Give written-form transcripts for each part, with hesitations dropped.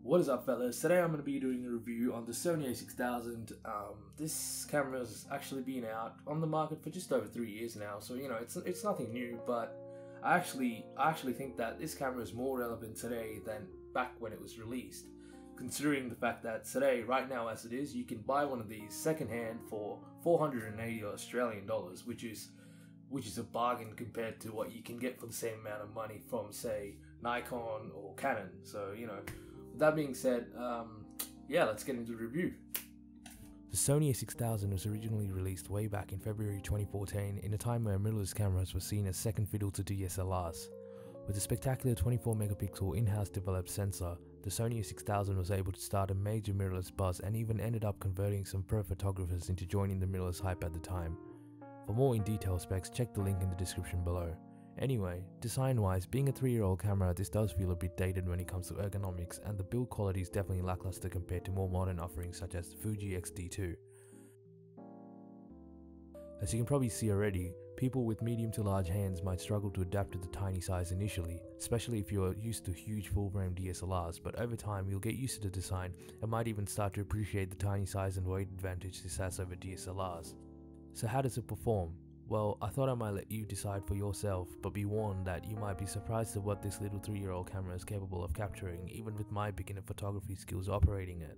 What is up, fellas? Today I'm going to be doing a review on the Sony A6000. This camera has actually been out on the market for just over 3 years now, so you know it's nothing new. But I actually think that this camera is more relevant today than back when it was released, considering the fact that today, right now as it is, you can buy one of these secondhand for 480 Australian dollars, which is a bargain compared to what you can get for the same amount of money from, say, Nikon or Canon. So you know. With that being said, yeah, let's get into the review. The Sony A6000 was originally released way back in February 2014 in a time where mirrorless cameras were seen as second fiddle to DSLRs. With a spectacular 24 megapixel in-house developed sensor, the Sony A6000 was able to start a major mirrorless buzz and even ended up converting some pro photographers into joining the mirrorless hype at the time. For more in detail specs, check the link in the description below. Anyway, design-wise, being a 3-year-old camera, this does feel a bit dated when it comes to ergonomics, and the build quality is definitely lackluster compared to more modern offerings such as the Fuji X-D2. As you can probably see already, people with medium to large hands might struggle to adapt to the tiny size initially, especially if you're used to huge full-frame DSLRs, but over time you'll get used to the design and might even start to appreciate the tiny size and weight advantage this has over DSLRs. So how does it perform? Well, I thought I might let you decide for yourself, but be warned that you might be surprised at what this little 3-year-old camera is capable of capturing, even with my beginner photography skills operating it.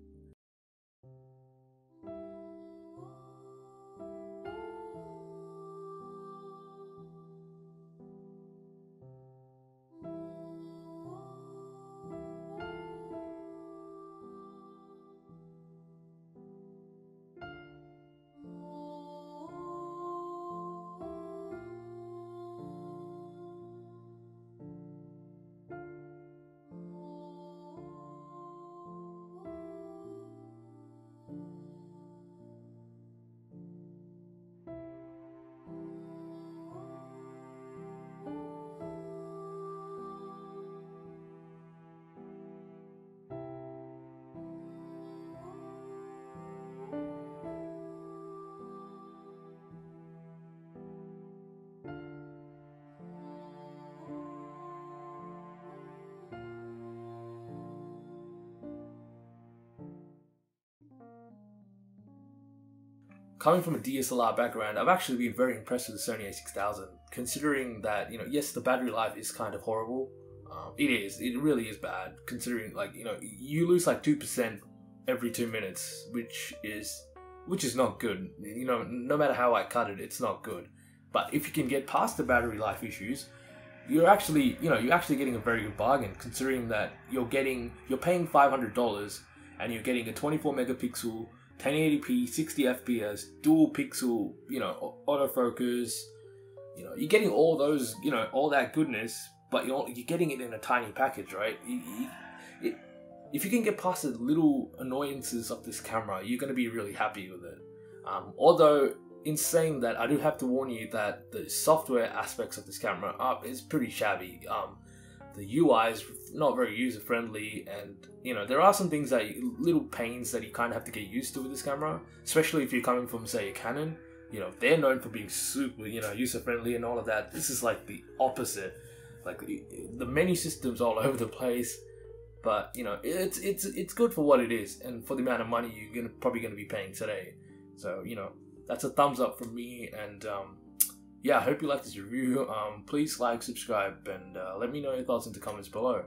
Coming from a DSLR background, I've actually been very impressed with the Sony A6000, considering that, you know, yes, the battery life is kind of horrible. It really is bad, considering, like, you know, you lose like 2% every 2 minutes, which is not good. You know, no matter how I cut it, it's not good. But if you can get past the battery life issues, you're actually getting a very good bargain, considering that you're paying $500 and you're getting a 24 megapixel 1080p, 60 fps, dual pixel, you know, autofocus. You know, you're getting all those, you know, all that goodness, but you're getting it in a tiny package, right? If you can get past the little annoyances of this camera, you're going to be really happy with it. Although, in saying that, I do have to warn you that the software aspects of this camera is pretty shabby. The UI is not very user-friendly, and you know, there are some things that little pains that you kind of have to get used to with this camera, especially if you're coming from, say, a Canon. You know, they're known for being super, you know, user-friendly and all of that. This is like the opposite. Like the menu system's all over the place, but you know, it's good for what it is and for the amount of money you're probably gonna be paying today. So you know, that's a thumbs up from me, and yeah, I hope you like this review. Please like, subscribe, and let me know your thoughts in the comments below.